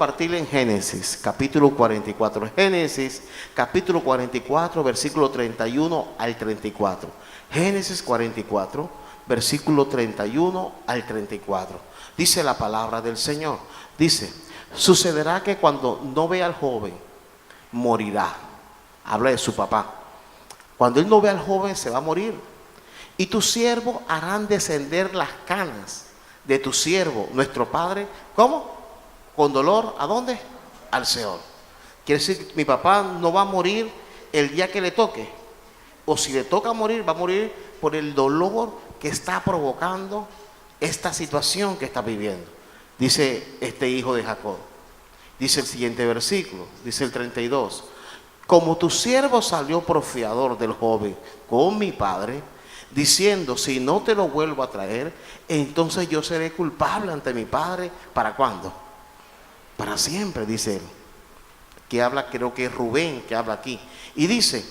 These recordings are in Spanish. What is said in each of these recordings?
partir en Génesis, capítulo 44. Génesis, capítulo 44, versículo 31 al 34. Génesis 44, versículo 31 al 34. Dice la palabra del Señor. Dice, sucederá que cuando no vea al joven, morirá. Habla de su papá. Cuando él no vea al joven, se va a morir. Y tus siervos harán descender las canas de tu siervo, nuestro padre. ¿Cómo? Con dolor, ¿a dónde? Al Seol. Quiere decir que mi papá no va a morir el día que le toque. O si le toca morir, va a morir por el dolor que está provocando esta situación que está viviendo. Dice este hijo de Jacob. Dice el siguiente versículo, dice el 32. Como tu siervo salió por fiador del joven con mi padre, diciendo, si no te lo vuelvo a traer, entonces yo seré culpable ante mi padre. ¿Para cuándo? Para siempre, dice él. Que habla, creo que es Rubén que habla aquí. Y dice,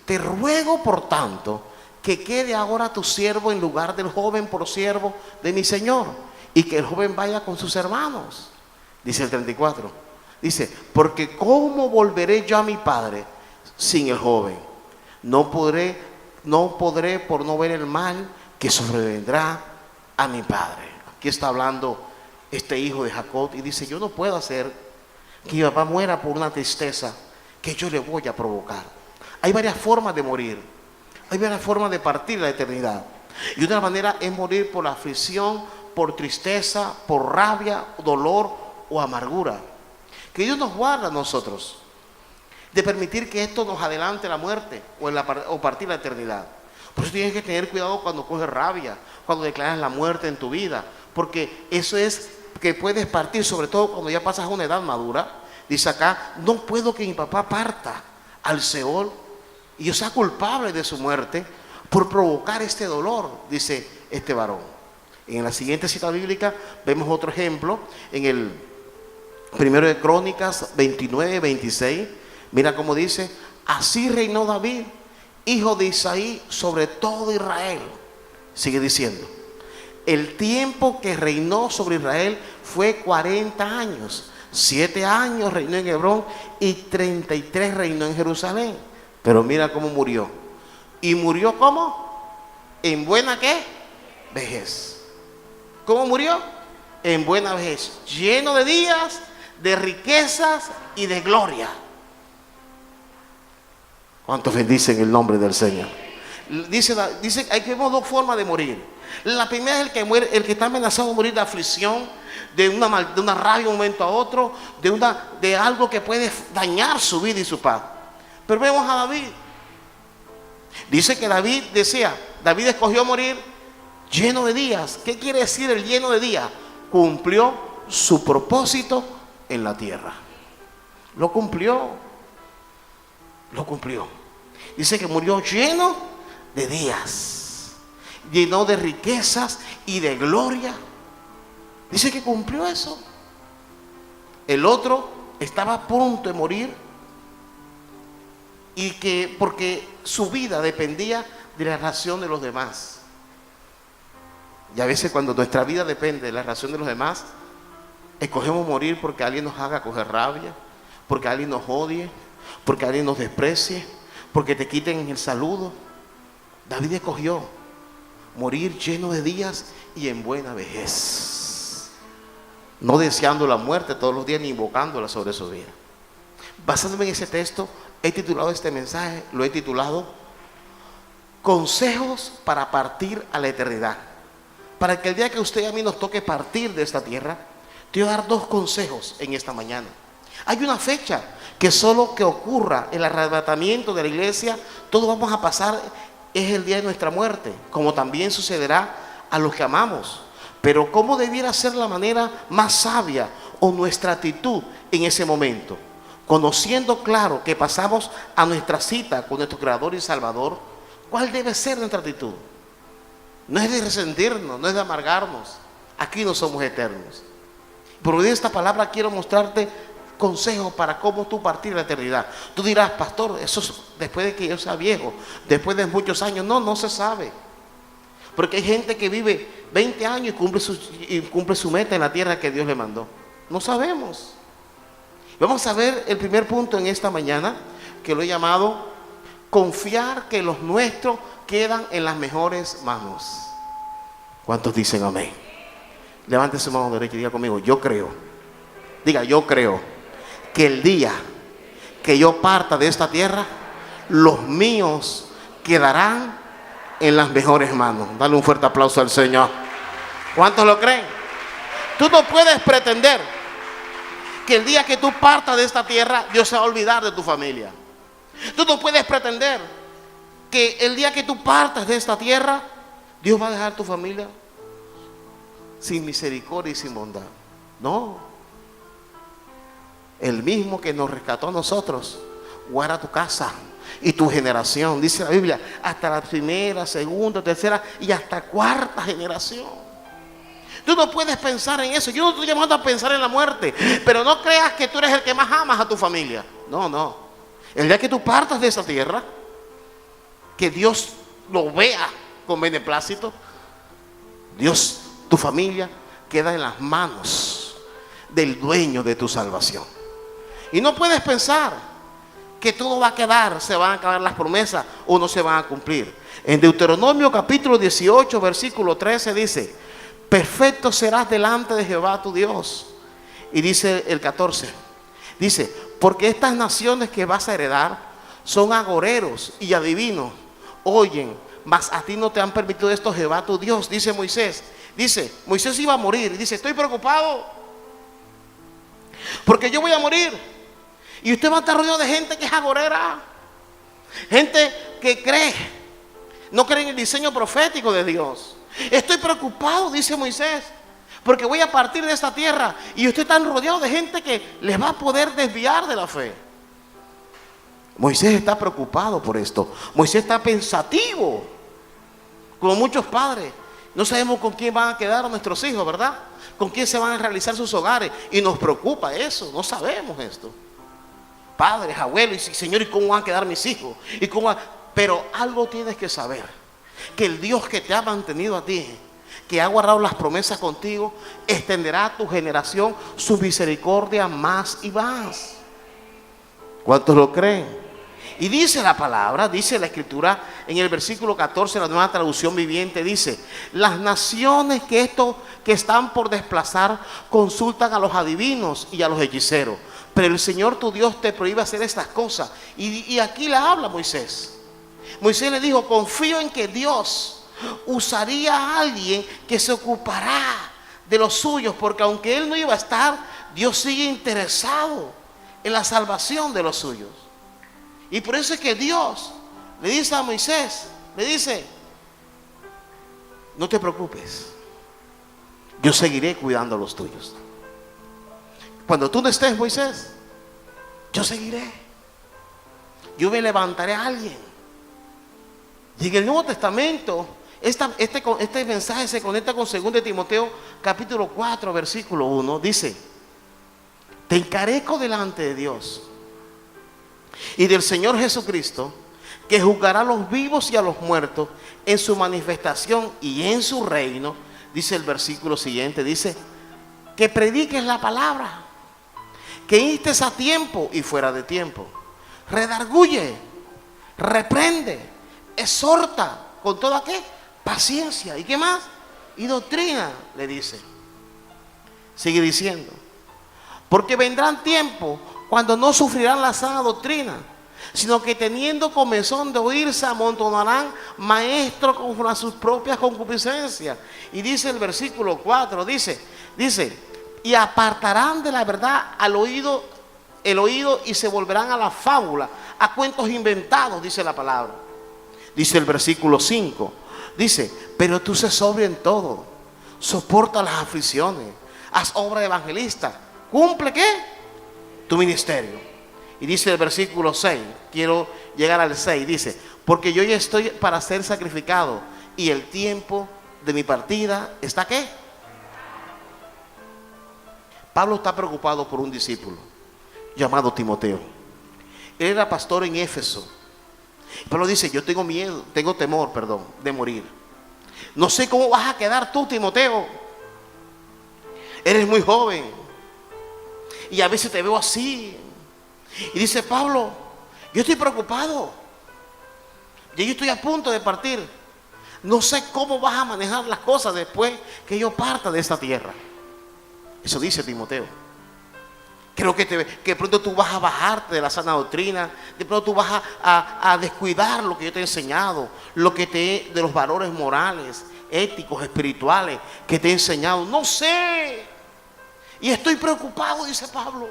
te ruego por tanto que quede ahora tu siervo en lugar del joven por siervo de mi señor, y que el joven vaya con sus hermanos. Dice el 34. Dice, porque ¿cómo volveré yo a mi padre sin el joven? No podré por no ver el mal que sobrevendrá a mi padre. Aquí está hablando este hijo de Jacob y dice, yo no puedo hacer que mi papá muera por una tristeza que yo le voy a provocar. Hay varias formas de morir. Hay varias formas de partir la eternidad. Y una manera es morir por la aflicción, por tristeza, por rabia, dolor o amargura. Que Dios nos guarda a nosotros de permitir que esto nos adelante la muerte o partir la eternidad. Por eso tienes que tener cuidado cuando coges rabia, cuando declaras la muerte en tu vida, porque eso es que puedes partir, sobre todo cuando ya pasas a una edad madura. Dice acá, no puedo que mi papá parta al Seol y yo sea culpable de su muerte por provocar este dolor, dice este varón. En la siguiente cita bíblica vemos otro ejemplo, en el primero de Crónicas 29, 26. Mira cómo dice, así reinó David, hijo de Isaí, sobre todo Israel. Sigue diciendo, el tiempo que reinó sobre Israel fue 40 años. 7 años reinó en Hebrón y 33 reinó en Jerusalén. Pero mira cómo murió. ¿Y murió cómo? ¿En buena qué? Vejez. ¿Cómo murió? En buena vejez, lleno de días, de riquezas y de gloria. ¿Cuántos bendicen el nombre del Señor? Dice hay que ver dos formas de morir. La primera es el que muere, el que está amenazado de morir de aflicción, de una rabia de un momento a otro, de algo que puede dañar su vida y su paz. Pero vemos a David. Dice que David escogió morir lleno de días. ¿Qué quiere decir el lleno de días? Cumplió su propósito en la tierra. Lo cumplió. Dice que murió lleno de días, lleno de riquezas y de gloria. Dice que cumplió eso. El otro estaba a punto de morir, y que porque su vida dependía de la ración de los demás. Y a veces cuando nuestra vida depende de la ración de los demás, escogemos morir porque alguien nos haga coger rabia, porque alguien nos odie, porque alguien nos desprecie, porque te quiten el saludo. David escogió morir lleno de días y en buena vejez, no deseando la muerte todos los días ni invocándola sobre su vida. Basándome en ese texto, he titulado este mensaje, lo he titulado Consejos para partir a la eternidad. Para que el día que usted y a mí nos toque partir de esta tierra, te voy a dar dos consejos en esta mañana. Hay una fecha que solo que ocurra el arrebatamiento de la iglesia, todos vamos a pasar, es el día de nuestra muerte, como también sucederá a los que amamos. Pero ¿cómo debiera ser la manera más sabia o nuestra actitud en ese momento? Conociendo claro que pasamos a nuestra cita con nuestro Creador y Salvador, ¿cuál debe ser nuestra actitud? No es de resentirnos, no es de amargarnos. Aquí no somos eternos. Por de esta palabra quiero mostrarte consejos para cómo tú partir la eternidad. Tú dirás, pastor, eso es después de que yo sea viejo, después de muchos años. No se sabe. Porque hay gente que vive 20 años y cumple su meta en la tierra que Dios le mandó. No sabemos. Vamos a ver el primer punto en esta mañana, que lo he llamado confiar que los nuestros quedan en las mejores manos. ¿Cuántos dicen amén? Levante su mano derecha y diga conmigo: yo creo. Diga: yo creo que el día que yo parta de esta tierra, los míos quedarán en las mejores manos. Dale un fuerte aplauso al Señor. ¿Cuántos lo creen? Tú no puedes pretender que el día que tú partas de esta tierra, Dios se va a olvidar de tu familia. Tú no puedes pretender que el día que tú partas de esta tierra, Dios va a dejar tu familia sin misericordia y sin bondad. No. El mismo que nos rescató a nosotros guarda tu casa y tu generación. Dice la Biblia, hasta la primera, segunda, tercera y hasta cuarta generación. Tú no puedes pensar en eso. Yo no estoy llamando a pensar en la muerte, pero no creas que tú eres el que más amas a tu familia. No, no. El día que tú partas de esa tierra, que Dios lo vea con beneplácito, Dios, tu familia queda en las manos del dueño de tu salvación. Y no puedes pensar que todo va a quedar, se van a acabar las promesas o no se van a cumplir. En Deuteronomio capítulo 18 versículo 13 dice: perfecto serás delante de Jehová tu Dios. Y dice el 14, dice: porque estas naciones que vas a heredar son agoreros y adivinos, oyen, mas a ti no te han permitido esto Jehová tu Dios. Dice Moisés, Moisés iba a morir, y dice: estoy preocupado porque yo voy a morir. Y usted va a estar rodeado de gente que es agorera, gente que no cree en el diseño profético de Dios. Estoy preocupado, dice Moisés, porque voy a partir de esta tierra y usted está rodeado de gente que les va a poder desviar de la fe. Moisés está preocupado por esto. Moisés está pensativo, como muchos padres. No sabemos con quién van a quedar nuestros hijos, ¿verdad? Con quién se van a realizar sus hogares. Y nos preocupa eso, no sabemos esto. Padres, abuelos, y Señor, ¿y cómo van a quedar mis hijos? Pero algo tienes que saber, que el Dios que te ha mantenido a ti, que ha guardado las promesas contigo, extenderá a tu generación su misericordia más y más. ¿Cuántos lo creen? Y dice la palabra, dice la escritura en el versículo 14, la nueva traducción viviente, dice: las naciones que están por desplazar consultan a los adivinos y a los hechiceros, pero el Señor tu Dios te prohíbe hacer estas cosas. Y aquí le habla Moisés. Moisés le dijo: confío en que Dios usaría a alguien que se ocupará de los suyos, porque aunque él no iba a estar, Dios sigue interesado en la salvación de los suyos. Y por eso es que Dios le dice a Moisés, le dice: no te preocupes, yo seguiré cuidando a los tuyos. Cuando tú no estés, Moisés, yo seguiré. Yo me levantaré a alguien. Y en el Nuevo Testamento, este mensaje se conecta con 2 Timoteo capítulo 4 versículo 1. Dice: te encarezco delante de Dios y del Señor Jesucristo, que juzgará a los vivos y a los muertos en su manifestación y en su reino. Dice el versículo siguiente, dice: que prediques la palabra, que instes a tiempo y fuera de tiempo, redarguye, reprende, exhorta con toda ¿qué? Paciencia. ¿Y qué más? Y doctrina, le dice. Sigue diciendo: porque vendrán tiempos cuando no sufrirán la sana doctrina, sino que teniendo comezón de oír, se amontonarán maestros conforme a sus propias concupiscencias. Y dice el versículo 4, dice, y apartarán de la verdad el oído y se volverán a la fábula, a cuentos inventados, dice la palabra. Dice el versículo 5, dice: pero tú sé sobrio en todo, soporta las aflicciones, haz obra de evangelista, cumple ¿qué? Tu ministerio. Y dice el versículo 6, quiero llegar al 6, dice: porque yo ya estoy para ser sacrificado y el tiempo de mi partida está ¿qué? Pablo está preocupado por un discípulo llamado Timoteo. Él era pastor en Éfeso. Pablo dice: yo tengo temor de morir. No sé cómo vas a quedar tú, Timoteo. Eres muy joven. Y a veces te veo así. Y dice Pablo, yo estoy preocupado. Yo estoy a punto de partir. No sé cómo vas a manejar las cosas después que yo parta de esta tierra. Eso dice Timoteo. Creo que de pronto tú vas a bajarte de la sana doctrina. De pronto tú vas a descuidar lo que yo te he enseñado. De los valores morales, éticos, espirituales que te he enseñado. No sé. Y estoy preocupado, dice Pablo.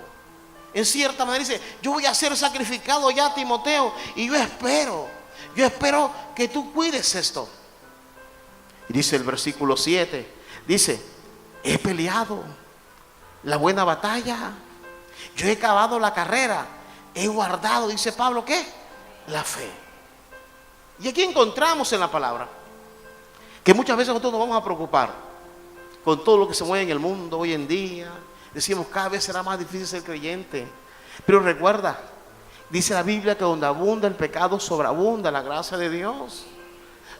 En cierta manera dice, yo voy a ser sacrificado ya, Timoteo. Y yo espero que tú cuides esto. Y dice el versículo 7, dice, he peleado la buena batalla, yo he acabado la carrera, he guardado, dice Pablo, ¿qué? La fe. Y aquí encontramos en la palabra que muchas veces nosotros nos vamos a preocupar con todo lo que se mueve en el mundo hoy en día. Decimos, cada vez será más difícil ser creyente. Pero recuerda, dice la Biblia que donde abunda el pecado, sobreabunda la gracia de Dios.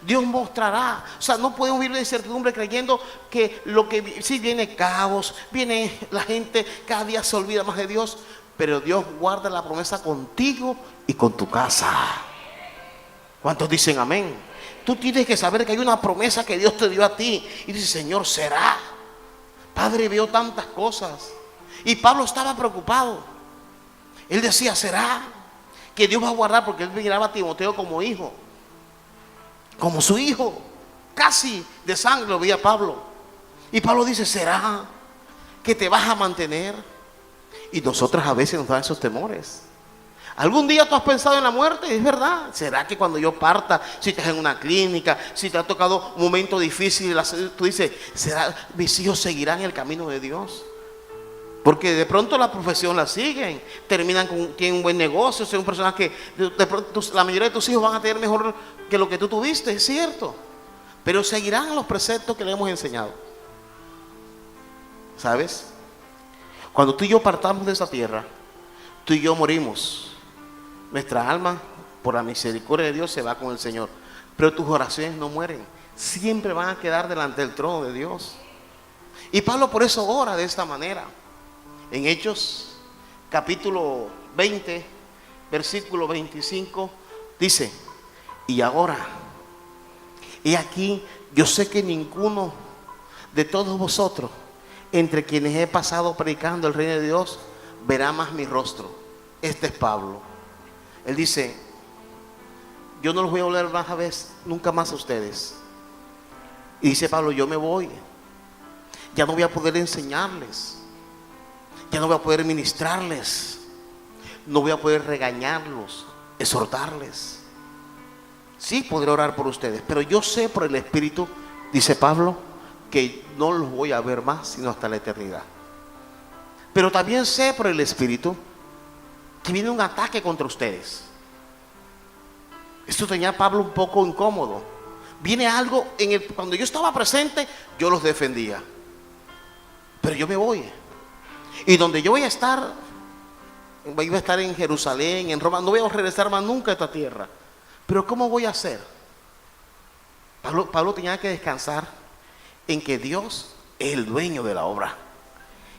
Dios mostrará. O sea, no podemos vivir de incertidumbre creyendo que si viene caos, viene la gente, cada día se olvida más de Dios. Pero Dios guarda la promesa contigo y con tu casa. ¿Cuántos dicen amén? Tú tienes que saber que hay una promesa que Dios te dio a ti. Y dice, Señor, será. Padre, veo tantas cosas. Y Pablo estaba preocupado. Él decía, será que Dios va a guardar, porque él miraba a Timoteo como hijo, como su hijo, casi de sangre lo veía Pablo. Y Pablo dice, ¿será que te vas a mantener? Y nosotros a veces nos dan esos temores. ¿Algún día tú has pensado en la muerte? Es verdad. ¿Será que cuando yo parta, si estás en una clínica, si te ha tocado un momento difícil, tú dices, ¿será mis hijos seguirán el camino de Dios? Porque de pronto la profesión la siguen, tienen un buen negocio, son personas que de pronto la mayoría de tus hijos van a tener mejor que lo que tú tuviste, es cierto. Pero seguirán los preceptos que le hemos enseñado. ¿Sabes? Cuando tú y yo partamos de esa tierra, tú y yo morimos. Nuestra alma, por la misericordia de Dios, se va con el Señor. Pero tus oraciones no mueren. Siempre van a quedar delante del trono de Dios. Y Pablo por eso ora de esta manera. En Hechos, capítulo 20, versículo 25, dice, y ahora, he aquí, yo sé que ninguno de todos vosotros, entre quienes he pasado predicando el reino de Dios, verá más mi rostro. Este es Pablo. Él dice, yo no los voy a volver más a ver nunca más a ustedes. Y dice Pablo, yo me voy. Ya no voy a poder enseñarles. Ya no voy a poder ministrarles. No voy a poder regañarlos, exhortarles. Sí podré orar por ustedes, pero yo sé por el Espíritu, dice Pablo, que no los voy a ver más sino hasta la eternidad. Pero también sé por el Espíritu que viene un ataque contra ustedes. Esto tenía a Pablo un poco incómodo. Viene algo cuando yo estaba presente, yo los defendía. Pero yo me voy. Y donde yo voy a estar en Jerusalén, en Roma, no voy a regresar más nunca a esta tierra. Pero ¿cómo voy a hacer? Pablo tenía que descansar en que Dios es el dueño de la obra.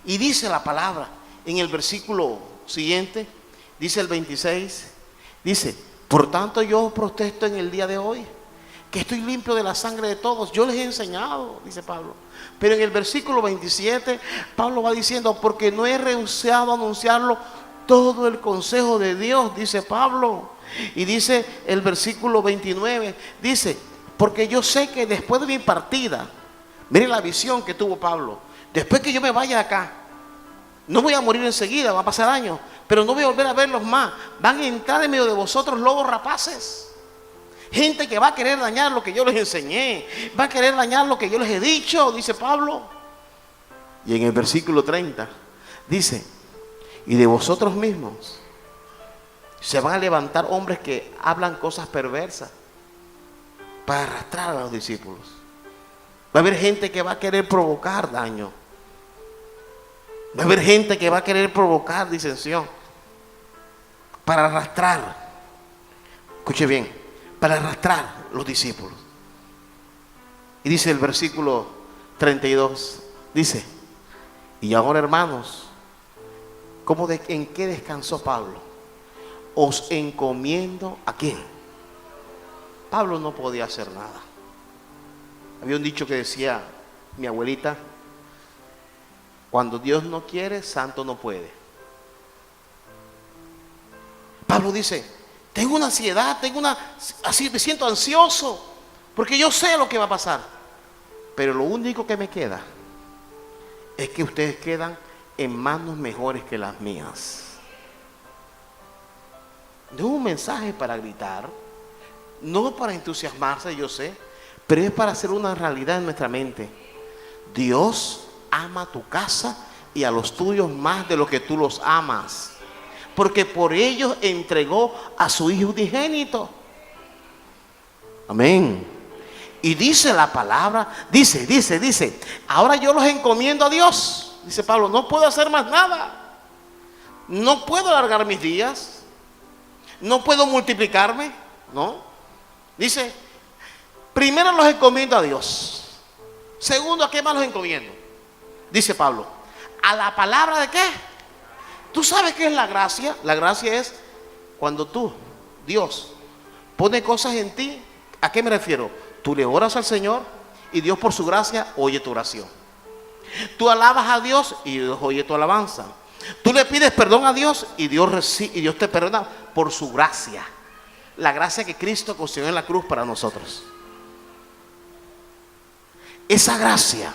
Y dice la palabra en el versículo siguiente, dice el 26, dice, por tanto yo protesto en el día de hoy, que estoy limpio de la sangre de todos. Yo les he enseñado, dice Pablo. Pero en el versículo 27, Pablo va diciendo, porque no he rehusado a anunciarlo todo el consejo de Dios, dice Pablo. Y dice el versículo 29, dice, porque yo sé que después de mi partida, miren la visión que tuvo Pablo, después que yo me vaya de acá, no voy a morir enseguida, va a pasar años, pero no voy a volver a verlos más. Van a entrar en medio de vosotros lobos rapaces. Gente que va a querer dañar lo que yo les enseñé, va a querer dañar lo que yo les he dicho, dice Pablo. Y en el versículo 30 dice, y de vosotros mismos se van a levantar hombres que hablan cosas perversas para arrastrar a los discípulos. Va a haber gente que va a querer provocar daño. Va a haber gente que va a querer provocar disensión para arrastrar. Escuche bien, para arrastrar los discípulos. Y dice el versículo 32, dice, y ahora hermanos, ¿En qué descansó Pablo? Os encomiendo, ¿a quién? Pablo no podía hacer nada. Había un dicho que decía mi abuelita: cuando Dios no quiere, santo no puede. Pablo dice: tengo una ansiedad, así me siento ansioso, porque yo sé lo que va a pasar. Pero lo único que me queda es que ustedes quedan en manos mejores que las mías. No es un mensaje para gritar, no para entusiasmarse, yo sé, pero es para hacer una realidad en nuestra mente. Dios ama tu casa y a los tuyos más de lo que tú los amas, porque por ellos entregó a su Hijo unigénito. Amén. Y dice la palabra, dice, ahora yo los encomiendo a Dios. Dice Pablo: no puedo hacer más nada, no puedo alargar mis días, no puedo multiplicarme, ¿no? Dice: primero los encomiendo a Dios. Segundo, ¿a qué más los encomiendo? Dice Pablo: a la palabra de qué. ¿Tú sabes qué es la gracia? La gracia es cuando Dios, pone cosas en ti. ¿A qué me refiero? Tú le oras al Señor y Dios, por su gracia, oye tu oración. Tú alabas a Dios y Dios oye tu alabanza. Tú le pides perdón a Dios y Dios te perdona por su gracia. La gracia que Cristo consiguió en la cruz para nosotros. Esa gracia.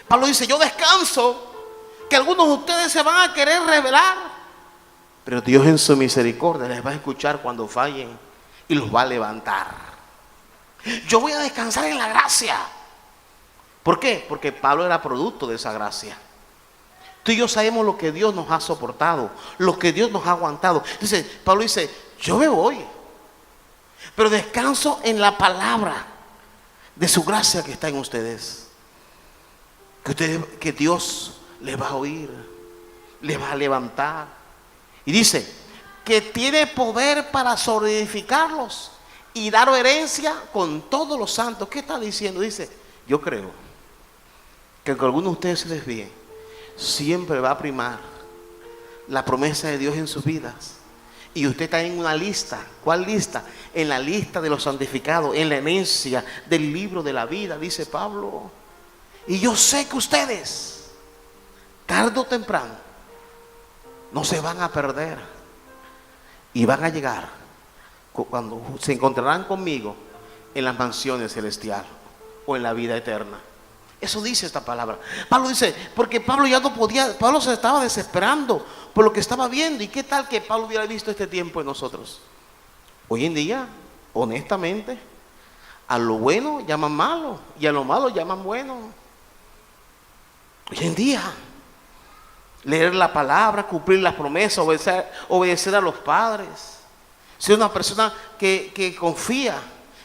Pablo dice: yo descanso, que algunos de ustedes se van a querer rebelar, pero Dios en su misericordia les va a escuchar cuando fallen y los va a levantar. Yo voy a descansar en la gracia. ¿Por qué? Porque Pablo era producto de esa gracia. Tú y yo sabemos lo que Dios nos ha soportado, lo que Dios nos ha aguantado. Pablo dice: yo me voy, pero descanso en la palabra de su gracia que está en ustedes. Que Dios les va a oír, les va a levantar. Y dice que tiene poder para solidificarlos y dar herencia con todos los santos. ¿Qué está diciendo? Dice: yo creo que aunque algunos de ustedes se desvíen, siempre va a primar la promesa de Dios en sus vidas. Y usted está en una lista. ¿Cuál lista? En la lista de los santificados, en la herencia del libro de la vida, dice Pablo. Y yo sé que ustedes, tarde o temprano, no se van a perder y van a llegar cuando se encontrarán conmigo en las mansiones celestiales o en la vida eterna. Eso dice esta palabra. Pablo dice, porque Pablo ya no podía, Pablo se estaba desesperando por lo que estaba viendo. ¿Y qué tal que Pablo hubiera visto este tiempo en nosotros? Hoy en día, honestamente, a lo bueno llaman malo y a lo malo llaman bueno. Hoy en día, leer la palabra, cumplir las promesas, obedecer a los padres, ser una persona que confía,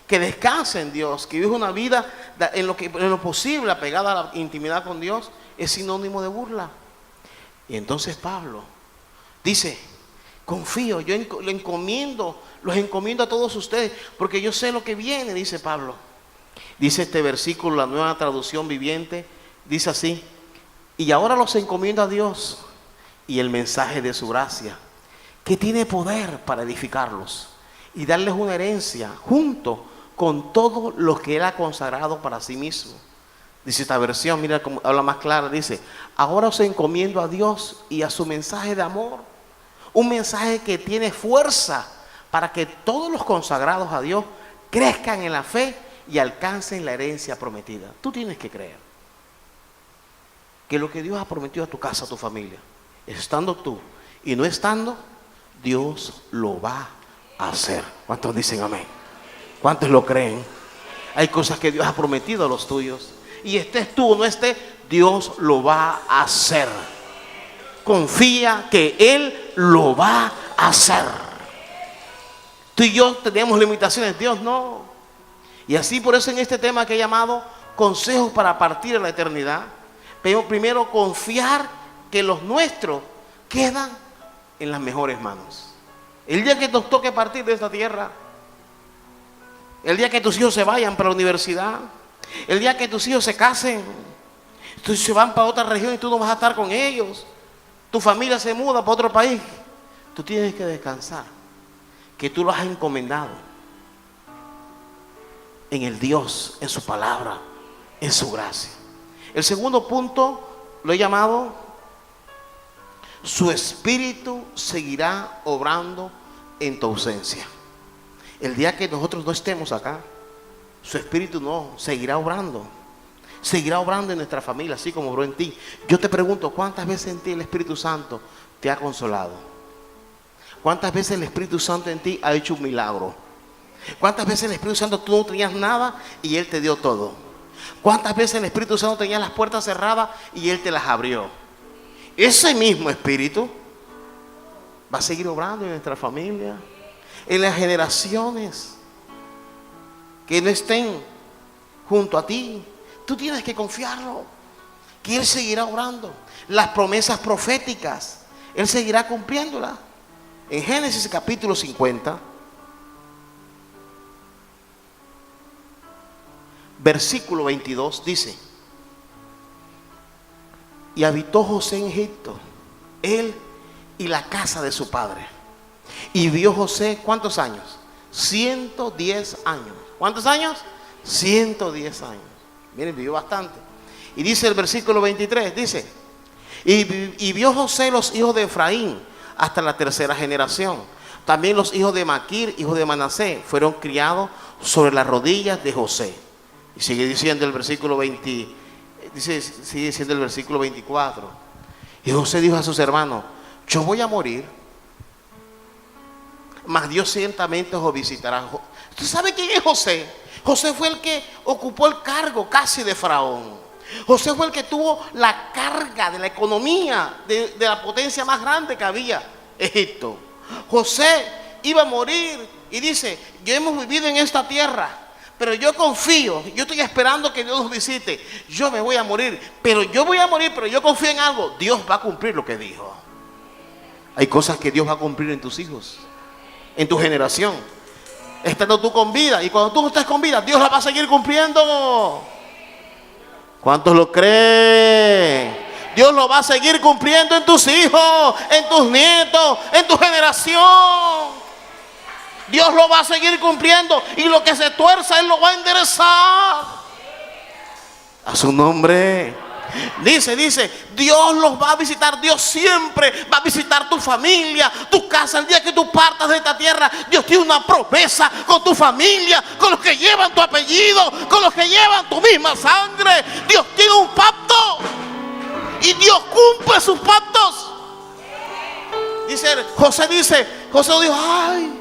que descansa en Dios, que vive una vida en lo posible apegada a la intimidad con Dios, es sinónimo de burla. Y entonces Pablo dice: confío, los encomiendo a todos ustedes, porque yo sé lo que viene, dice Pablo. Dice este versículo, la Nueva Traducción Viviente, dice así: y ahora los encomiendo a Dios y el mensaje de su gracia, que tiene poder para edificarlos y darles una herencia junto con todos los que Él ha consagrado para sí mismo. Dice esta versión, mira cómo habla más clara, dice: ahora os encomiendo a Dios y a su mensaje de amor, un mensaje que tiene fuerza para que todos los consagrados a Dios crezcan en la fe y alcancen la herencia prometida. Tú tienes que creer que lo que Dios ha prometido a tu casa, a tu familia, estando tú y no estando, Dios lo va a hacer. ¿Cuántos dicen amén? ¿Cuántos lo creen? Hay cosas que Dios ha prometido a los tuyos, y estés tú o no estés, Dios lo va a hacer. Confía que Él lo va a hacer. Tú y yo tenemos limitaciones, Dios no. Y así, por eso en este tema que he llamado consejos para partir a la eternidad, pero primero confiar que los nuestros quedan en las mejores manos. El día que nos toque partir de esta tierra, el día que tus hijos se vayan para la universidad, El día que tus hijos se casen, se van para otra región y tú no vas a estar con ellos. Tu familia se muda para otro país. Tú tienes que descansar, que tú lo has encomendado en el Dios, en su palabra, en su gracia. El segundo punto lo he llamado: su espíritu seguirá obrando en tu ausencia. El día que nosotros no estemos acá, su espíritu no seguirá obrando. Seguirá obrando en nuestra familia, así como obró en ti. Yo te pregunto, ¿cuántas veces en ti el Espíritu Santo te ha consolado? ¿Cuántas veces el Espíritu Santo en ti ha hecho un milagro? ¿Cuántas veces el Espíritu Santo tú no tenías nada y Él te dio todo? ¿Cuántas veces el Espíritu Santo tenía las puertas cerradas y Él te las abrió? Ese mismo Espíritu va a seguir obrando en nuestra familia, en las generaciones que no estén junto a ti. Tú tienes que confiarlo, que Él seguirá obrando. Las promesas proféticas, Él seguirá cumpliéndolas. En Génesis capítulo 50, versículo 22 dice: y habitó José en Egipto, él y la casa de su padre. Y vivió José, ¿cuántos años? 110 años. ¿Cuántos años? 110 años. Miren, vivió bastante. Y dice el versículo 23, dice: y vio José los hijos de Efraín hasta la tercera generación. También los hijos de Maquir, hijos de Manasés, fueron criados sobre las rodillas de José. Y sigue diciendo el versículo 20, sigue diciendo el versículo 24. Y José dijo a sus hermanos: yo voy a morir, mas Dios ciertamente os visitará. ¿Usted sabe quién es José? José fue el que ocupó el cargo casi de Faraón. José fue el que tuvo la carga de la economía de la potencia más grande que había, Egipto. José iba a morir y dice: yo hemos vivido en esta tierra, pero yo confío, yo estoy esperando que Dios nos visite. Yo me voy a morir, pero yo confío en algo. Dios va a cumplir lo que dijo. Hay cosas que Dios va a cumplir en tus hijos, en tu generación, estando tú con vida. Y cuando tú no estés con vida, Dios la va a seguir cumpliendo. ¿Cuántos lo creen? Dios lo va a seguir cumpliendo en tus hijos, en tus nietos, en tu generación. Dios lo va a seguir cumpliendo, y lo que se tuerza Él lo va a enderezar. A su nombre. Dice, Dios los va a visitar. Dios siempre va a visitar tu familia, tu casa. El día que tú partas de esta tierra, Dios tiene una promesa con tu familia, con los que llevan tu apellido, con los que llevan tu misma sangre. Dios tiene un pacto y Dios cumple sus pactos. José dijo: ay,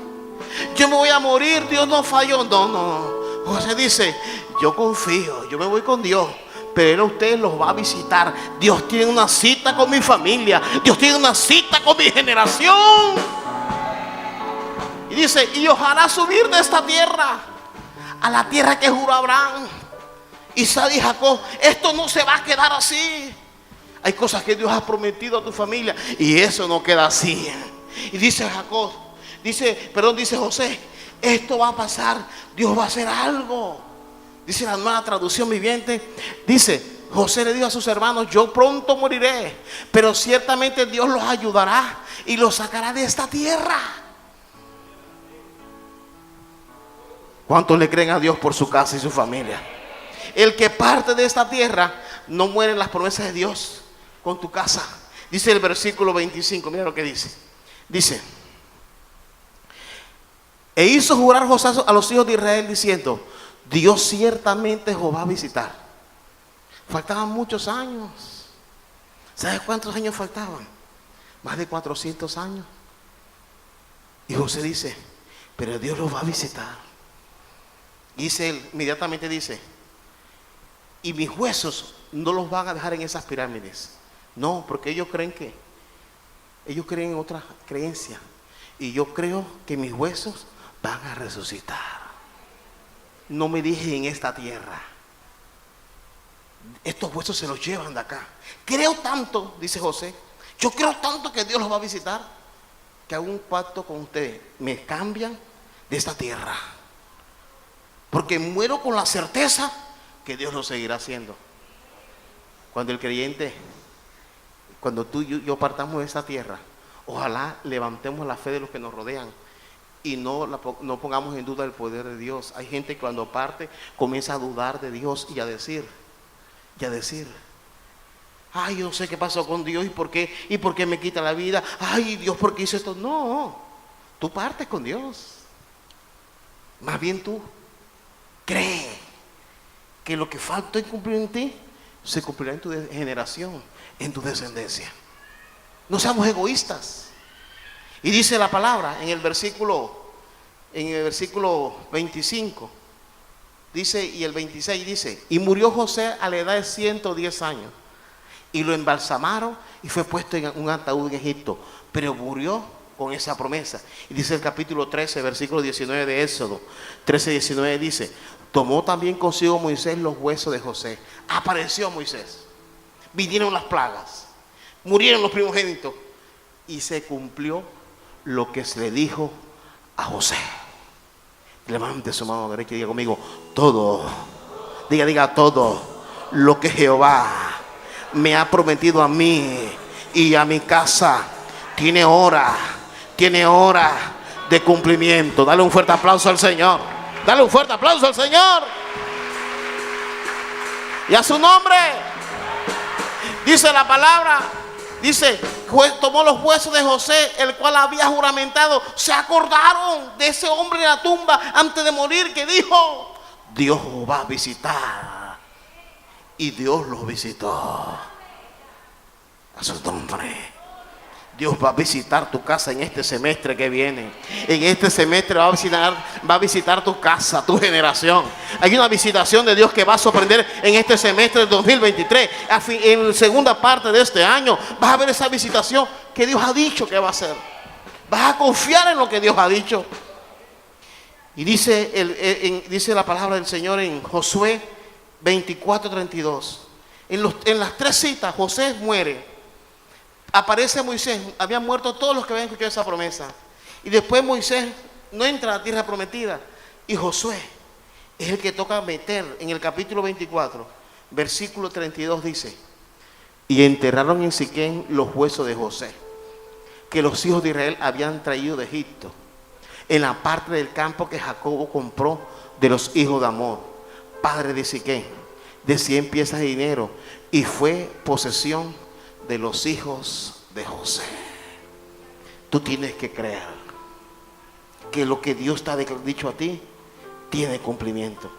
yo me voy a morir, Dios no falló. No. José dice: yo confío, yo me voy con Dios, pero ustedes los va a visitar. Dios tiene una cita con mi familia, Dios tiene una cita con mi generación. Y dice: y os hará subir de esta tierra a la tierra que juró Abraham, Isaac y Jacob. Esto no se va a quedar así. Hay cosas que Dios ha prometido a tu familia y eso no queda así. Y dice José: esto va a pasar, Dios va a hacer algo. Dice la Nueva Traducción Viviente, dice: José le dijo a sus hermanos: yo pronto moriré, pero ciertamente Dios los ayudará y los sacará de esta tierra. ¿Cuántos le creen a Dios por su casa y su familia? El que parte de esta tierra no muere en las promesas de Dios con tu casa. Dice el versículo 25, mira lo que dice. Dice: e hizo jurar José a los hijos de Israel diciendo: Dios ciertamente os va a visitar. Faltaban muchos años. ¿Sabes cuántos años faltaban? Más de 400 años. Y José dice: pero Dios los va a visitar. Inmediatamente dice: y mis huesos no los van a dejar en esas pirámides. No, porque ellos creen en otra creencia. Y yo creo que mis huesos van a resucitar. No me dije en esta tierra. Estos huesos se los llevan de acá. Creo tanto, dice José, yo creo tanto que Dios los va a visitar, que hago un pacto con ustedes: me cambian de esta tierra, porque muero con la certeza que Dios lo seguirá haciendo. Cuando el creyente, cuando tú y yo partamos de esta tierra, ojalá levantemos la fe de los que nos rodean y no pongamos en duda el poder de Dios. Hay gente que cuando parte comienza a dudar de Dios y a decir, ay, yo no sé qué pasó con Dios y por qué me quita la vida. Ay, Dios, ¿por qué hizo esto? No, tú partes con Dios. Más bien tú cree que lo que falta en cumplir en ti se cumplirá en tu generación, en tu descendencia. No seamos egoístas. Y dice la palabra en el versículo 25, dice, y el 26 dice, y murió José a la edad de 110 años, y lo embalsamaron y fue puesto en un ataúd en Egipto, pero murió con esa promesa. Y dice el capítulo 13, versículo 19 de Éxodo 13:19 dice, tomó también consigo Moisés los huesos de José. Apareció Moisés, vinieron las plagas, murieron los primogénitos y se cumplió lo que se le dijo a José. Levante su mano derecha y diga conmigo, todo, diga todo lo que Jehová me ha prometido a mí y a mi casa tiene hora de cumplimiento. Dale un fuerte aplauso al Señor. Dale un fuerte aplauso al Señor. Y a su nombre. Dice la palabra, dice, tomó los huesos de José, el cual había juramentado. Se acordaron de ese hombre en la tumba antes de morir, que dijo, Dios va a visitar. Y Dios los visitó. A su nombre. Dios va a visitar tu casa en este semestre que viene. En este semestre va a visitar tu casa, tu generación. Hay una visitación de Dios que va a sorprender en este semestre del 2023. En la segunda parte de este año vas a ver esa visitación que Dios ha dicho que va a hacer. Vas a confiar en lo que Dios ha dicho. Y dice la palabra del Señor en Josué 24:32. En las tres citas José muere. Aparece Moisés, habían muerto todos los que habían escuchado esa promesa. Y después Moisés no entra a la tierra prometida. Y Josué es el que toca meter en el capítulo 24, versículo 32 dice, y enterraron en Siquén los huesos de José, que los hijos de Israel habían traído de Egipto, en la parte del campo que Jacobo compró de los hijos de Amor, padre de Siquén, de 100 piezas de dinero, y fue posesión de los hijos de José. Tú tienes que creer que lo que Dios te ha dicho a ti tiene cumplimiento.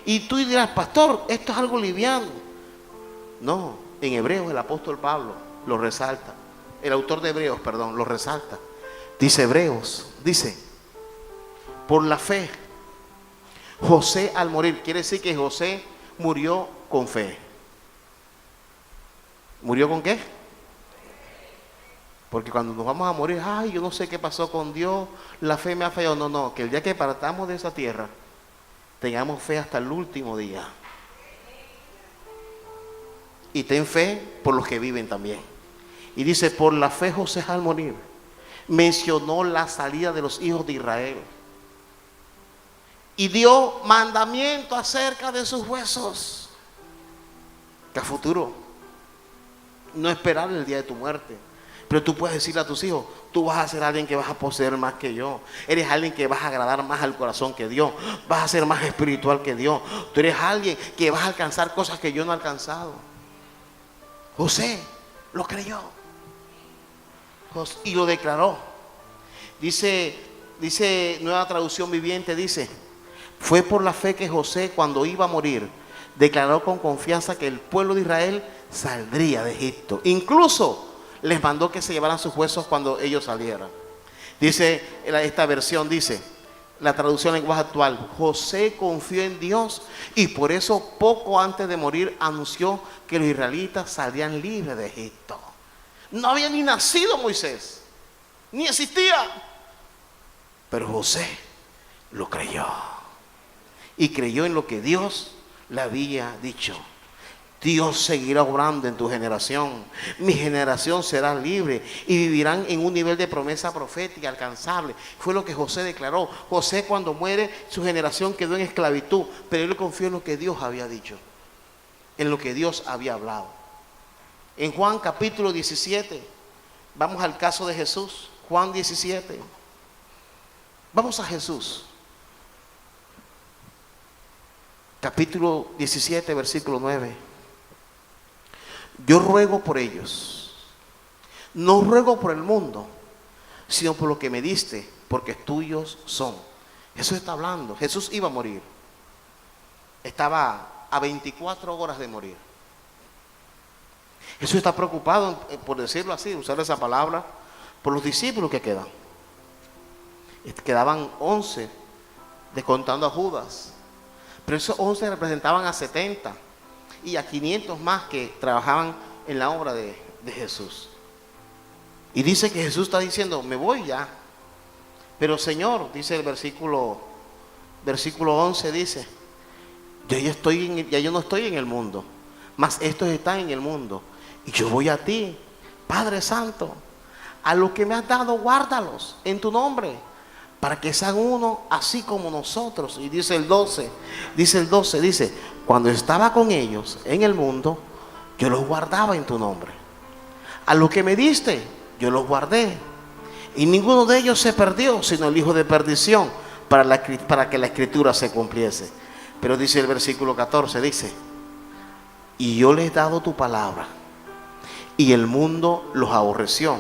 Y tú dirás, pastor, esto es algo liviano. No, en Hebreos el apóstol Pablo lo resalta. El autor de Hebreos, perdón, lo resalta. Dice Hebreos, dice, por la fe, José al morir, quiere decir que José murió con fe. ¿Murió con qué? Porque cuando nos vamos a morir, ay, yo no sé qué pasó con Dios, la fe me ha fallado. No, que el día que partamos de esa tierra, tengamos fe hasta el último día. Y ten fe por los que viven también. Y dice, por la fe José al morir, mencionó la salida de los hijos de Israel. Y dio mandamiento acerca de sus huesos. Que a futuro, no esperar el día de tu muerte. Pero tú puedes decirle a tus hijos, tú vas a ser alguien que vas a poseer más que yo. Eres alguien que vas a agradar más al corazón que Dios. Vas a ser más espiritual que Dios. Tú eres alguien que vas a alcanzar cosas que yo no he alcanzado. José lo creyó y lo declaró. Dice Nueva Traducción Viviente, dice, fue por la fe que José, cuando iba a morir, declaró con confianza que el pueblo de Israel saldría de Egipto. Incluso les mandó que se llevaran sus huesos cuando ellos salieran. Dice esta versión, dice la traducción en lenguaje actual, José confió en Dios y por eso poco antes de morir anunció que los israelitas salían libres de Egipto. No había ni nacido Moisés, ni existía, pero José lo creyó y creyó en lo que Dios le había dicho. Dios seguirá obrando en tu generación. Mi generación será libre y vivirán en un nivel de promesa profética alcanzable. Fue lo que José declaró. José, cuando muere, su generación quedó en esclavitud, pero él confió en lo que Dios había dicho. en lo que Dios había hablado. En Juan capítulo 17, vamos al caso de Jesús. Juan 17. Vamos a Jesús. Capítulo 17, versículo 9. Yo ruego por ellos. No ruego por el mundo, sino por lo que me diste, porque tuyos son. Jesús está hablando. Jesús iba a morir. Estaba a 24 horas de morir. Jesús está preocupado, por decirlo así, usar esa palabra, por los discípulos que quedan. Quedaban 11, descontando a Judas. Pero esos 11 representaban a 70 y a 500 más que trabajaban en la obra de Jesús. Y dice que Jesús está diciendo, me voy ya. Pero Señor, dice el versículo 11, dice, ya yo no estoy en el mundo, mas estos están en el mundo. Y yo voy a ti, Padre Santo, a los que me has dado, guárdalos en tu nombre, para que sean uno así como nosotros. Y dice el 12, dice, cuando estaba con ellos en el mundo, yo los guardaba en tu nombre. A los que me diste, yo los guardé. Y ninguno de ellos se perdió, sino el hijo de perdición, para que la escritura se cumpliese. Pero dice el versículo 14, dice, y yo les he dado tu palabra, y el mundo los aborreció,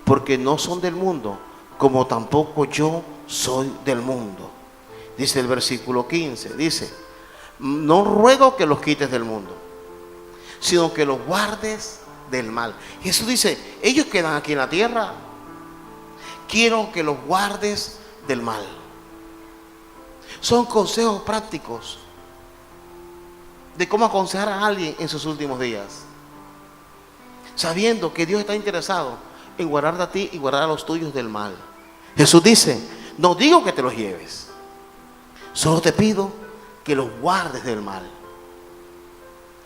porque no son del mundo, como tampoco yo soy del mundo. Dice el versículo 15, dice, no ruego que los quites del mundo, sino que los guardes del mal. Jesús dice, ellos quedan aquí en la tierra, quiero que los guardes del mal. Son consejos prácticos de cómo aconsejar a alguien en sus últimos días, sabiendo que Dios está interesado en guardar a ti y guardar a los tuyos del mal. Jesús dice, no digo que te los lleves, solo te pido que los guardes del mal.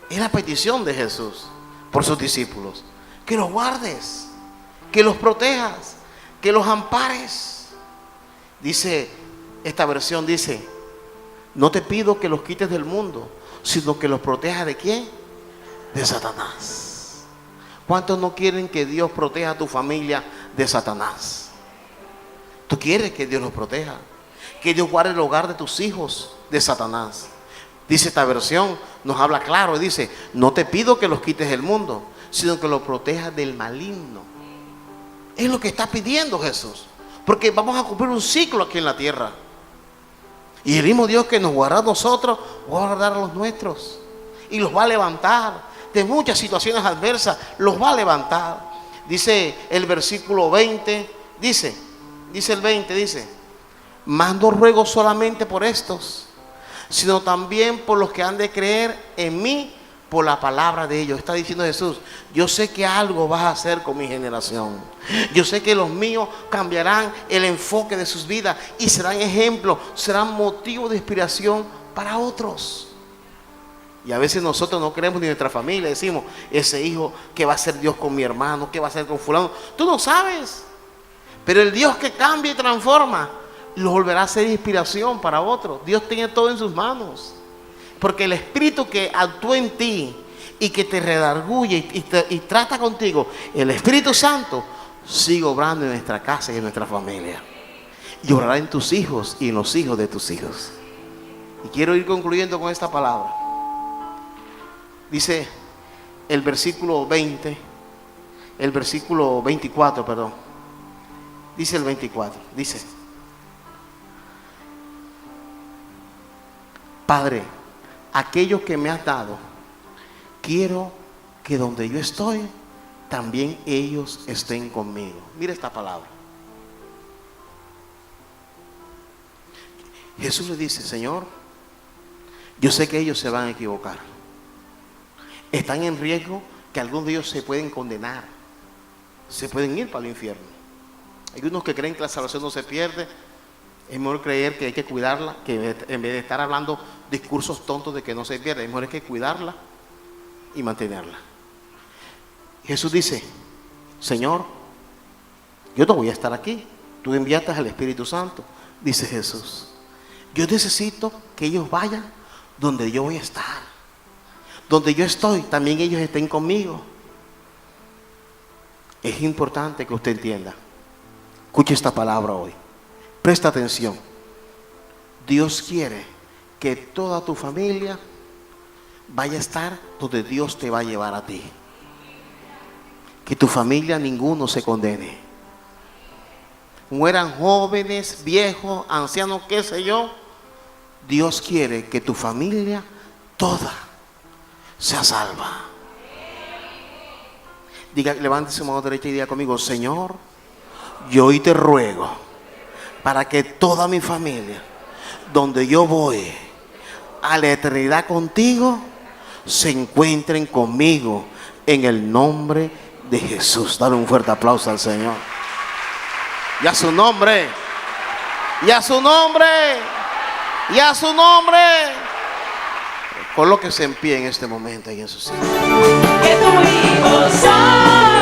Es la petición de Jesús por sus discípulos, que los guardes, que los protejas, que los ampares. Dice, esta versión dice, no te pido que los quites del mundo, sino que los protejas ¿de quién? De Satanás. ¿Cuántos no quieren que Dios proteja a tu familia de Satanás? Tú quieres que Dios los proteja, que Dios guarde el hogar de tus hijos de Satanás. Dice esta versión, nos habla claro y dice, no te pido que los quites del mundo, sino que los protejas del maligno. Es lo que está pidiendo Jesús, porque vamos a cumplir un ciclo aquí en la tierra. Y el mismo Dios que nos guarda a nosotros, va a guardar a los nuestros. Y los va a levantar de muchas situaciones adversas, los va a levantar. Dice el versículo 20, dice el 20, dice, mas no ruego solamente por estos, sino también por los que han de creer en mí por la palabra de ellos. Está diciendo Jesús, yo sé que algo vas a hacer con mi generación. Yo sé que los míos cambiarán el enfoque de sus vidas y serán ejemplo, serán motivo de inspiración para otros. Y a veces nosotros no creemos ni nuestra familia, decimos, ese hijo, ¿qué va a hacer Dios con mi hermano? ¿Qué va a hacer con fulano? Tú no sabes. Pero el Dios que cambia y transforma, lo volverá a ser inspiración para otros. Dios tiene todo en sus manos. Porque el Espíritu que actúa en ti y que te redarguye y trata contigo, el Espíritu Santo sigue obrando en nuestra casa y en nuestra familia. Y obrará en tus hijos y en los hijos de tus hijos. Y quiero ir concluyendo con esta palabra. Dice el versículo 24, perdón. Dice el 24, dice, Padre, aquellos que me has dado, quiero que donde yo estoy, también ellos estén conmigo. Mira esta palabra. Jesús le dice, Señor, yo sé que ellos se van a equivocar. Están en riesgo que algunos de ellos se pueden condenar. Se pueden ir para el infierno. Hay unos que creen que la salvación no se pierde. Es mejor creer que hay que cuidarla, que en vez de estar hablando discursos tontos de que no se pierde, es mejor que cuidarla y mantenerla. Jesús dice, Señor, yo no voy a estar aquí. Tú enviaste al Espíritu Santo, dice Jesús. Yo necesito que ellos vayan donde yo voy a estar, donde yo estoy, también ellos estén conmigo. Es importante que usted entienda. Escuche esta palabra hoy. Presta atención. Dios quiere que toda tu familia vaya a estar donde Dios te va a llevar a ti. Que tu familia ninguno se condene. Mueran jóvenes, viejos, ancianos, qué sé yo. Dios quiere que tu familia toda sea salva. Diga, levante su mano derecha y diga conmigo: Señor, yo hoy te ruego para que toda mi familia, donde yo voy a la eternidad contigo, se encuentren conmigo en el nombre de Jesús. Dale un fuerte aplauso al Señor. Y a su nombre, y a su nombre, y a su nombre. Colóquese en pie en este momento y en su sitio. Que tu hijo soy.